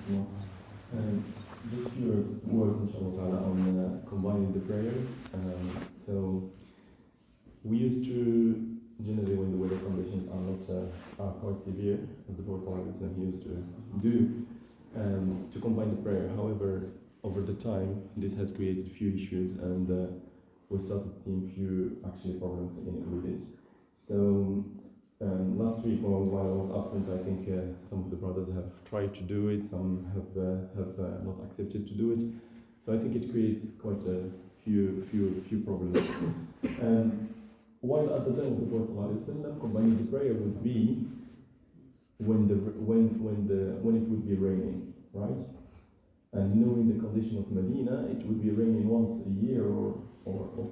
No. Just few words, inshallah ta'ala, on combining the prayers. So we used to, generally when the weather conditions are not are quite severe, as the Prophet ﷺ used to do, to combine the prayer. However, over the time, this has created few issues, and we started seeing few actually problems with this. So last week, while I was absent, I think some of the brothers have tried to do it, some have not accepted to do it. So I think it creates quite a few problems. While at the time of the Prophet ﷺ, combining the prayer would be when it would be raining, right? And knowing the condition of Medina, it would be raining once a year or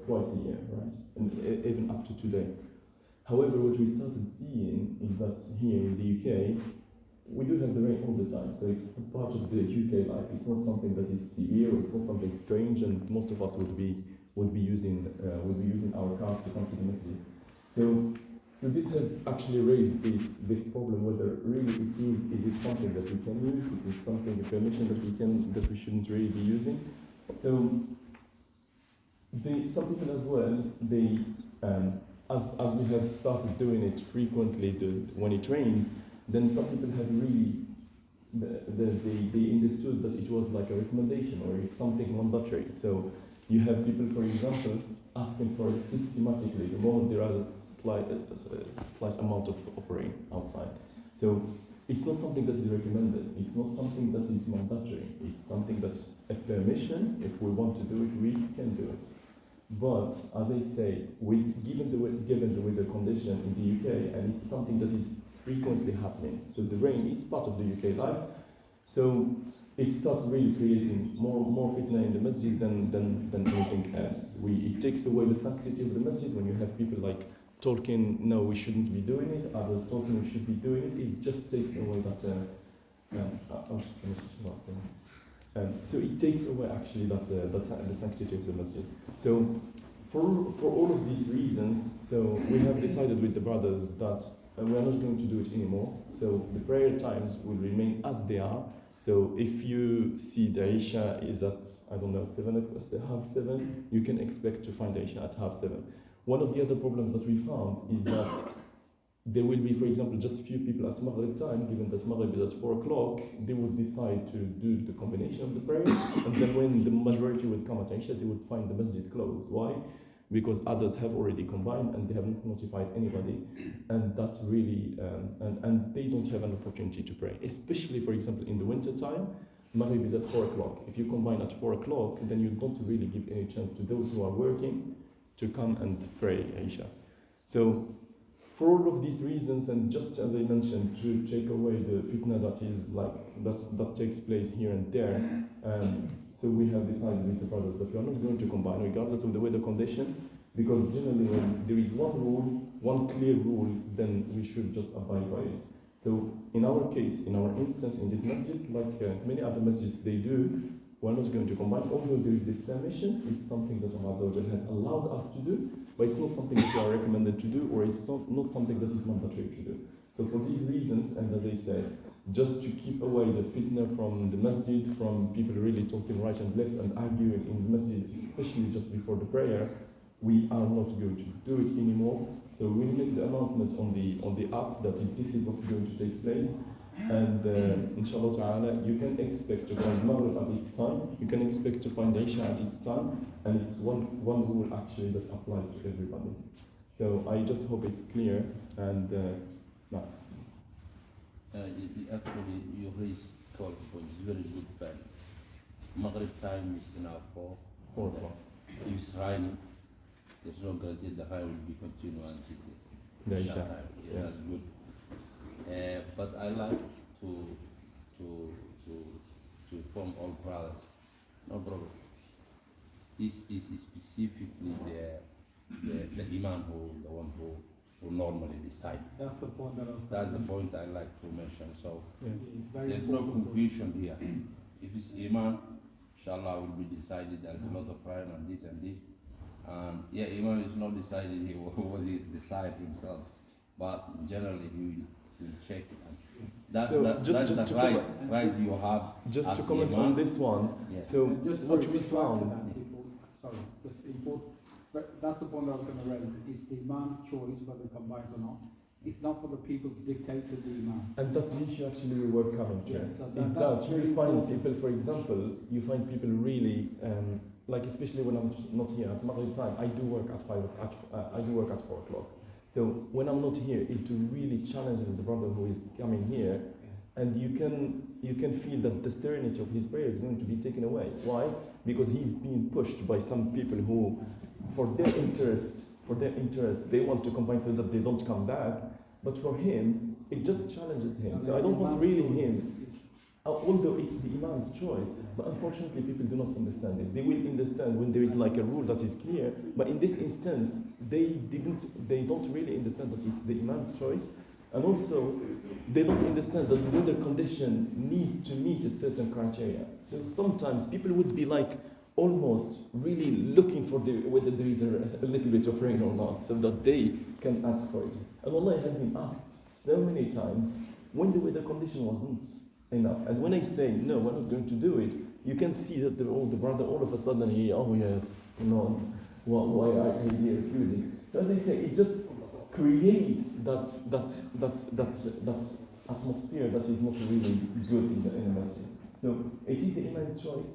twice a year, right? And even up to today. However, what we started seeing is that here in the UK, we do have the rain all the time, so it's part of the UK life. It's not something that is severe, it's not something strange, and most of us would be using our cars to come to the masjid. So this has actually raised this problem whether really is it something that we can use? Is it something, a permission that we shouldn't really be using? So some people as well, as we have started doing it frequently when it rains, then some people have really they understood that it was like a recommendation or it's something mandatory. So you have people, for example, asking for it systematically the moment there are a slight amount of rain outside. So it's not something that is recommended. It's not something that is mandatory. It's something that's a permission. If we want to do it, we can do it. But as I say, given the weather condition in the UK, and it's something that is frequently happening. So the rain is part of the UK life. So it starts really creating more fitna in the masjid than anything else. It takes away the sanctity of the masjid when you have people like talking, no, we shouldn't be doing it, others talking, we should be doing it. It just takes away that. So it takes away actually the sanctity of the masjid. So for all of these reasons, so we have decided with the brothers that we are not going to do it anymore. So the prayer times will remain as they are. So if you see the Isha is at, I don't know, 7:30, you can expect to find the Isha at 7:30. One of the other problems that we found is that there will be, for example, just few people at Maghrib time, given that Maghrib is at 4 o'clock, they would decide to do the combination of the prayer, and then when the majority would come at Isha, they would find the masjid closed. Why? Because others have already combined and they haven't notified anybody, and that's really, and they don't have an opportunity to pray. Especially, for example, in the winter time, Maghrib is at 4 o'clock. If you combine at 4 o'clock, then you don't really give any chance to those who are working to come and pray Isha. So, for all of these reasons, and just as I mentioned, to take away the fitna that takes place here and there, so we have decided with the brothers that we are not going to combine regardless of the weather condition, because generally when there is one clear rule, then we should just abide by it. So in our case, in our instance, in this masjid, like many other masjids they do, we're not going to combine. Although there is this permission, it's something that Allah has allowed us to do, but it's not something that we are recommended to do, or it's not something that is mandatory to do. So for these reasons, and as I said, just to keep away the fitna from the masjid, from people really talking right and left and arguing in the masjid, especially just before the prayer, we are not going to do it anymore. So we make the announcement on the app that this is what's going to take place. And inshallah ta'ala, you can expect to find Maghrib at its time, you can expect to find Isha at its time, and it's one rule actually that applies to everybody. So I just hope it's clear, and Actually, you raised 12 points, very good fact. Maghrib time is now 4 o'clock. If it's raining, there's no guarantee the rain will be continued until the Isha time. Yeah, that's good. But I like to inform all brothers. No problem. This is specifically the imam the one who normally decide. That's the point I like to mention. So there's no confusion here. If it's imam, inshallah will be decided. There's a lot of rain and this and this. Imam is not decided. He will decide himself. But generally he will check. That's So the, just- that's just the to right, comment- right you have. Just as to the comment imam. on this one, Yeah. so Just what sorry, we just to add to found, that, sorry, just important. But that's the point I was going to raise. It's the imam's choice whether it combines or not. It's not for the people to dictate to the imam. and that's the issue actually we were coming to, Yeah, so is that's that very you find important. people, for example, you find people really, like especially when I'm not here at Maghrib time, I do work at I do work at 4 o'clock. So when I'm not here, it really challenges the brother who is coming here, and you can feel that the serenity of his prayer is going to be taken away. Why? Because he's being pushed by some people who, for their interest, they want to combine so that they don't come back. But for him, it just challenges him. So I don't want really him, although it's the imam's choice, but unfortunately people do not understand it. They will understand when there is like a rule that is clear, but in this instance, they don't really understand that it's the imam's choice. And also, they don't understand that the weather condition needs to meet a certain criteria. So sometimes people would be like almost really looking for whether there is a little bit of rain or not, so that they can ask for it. And Allah has been asked so many times when the weather condition wasn't enough. And when I say, no, we're not going to do it, you can see that the brother, all of a sudden, why are you refusing? So as I say, it just creates that atmosphere that is not really good in the masjid. So it is the imam's choice.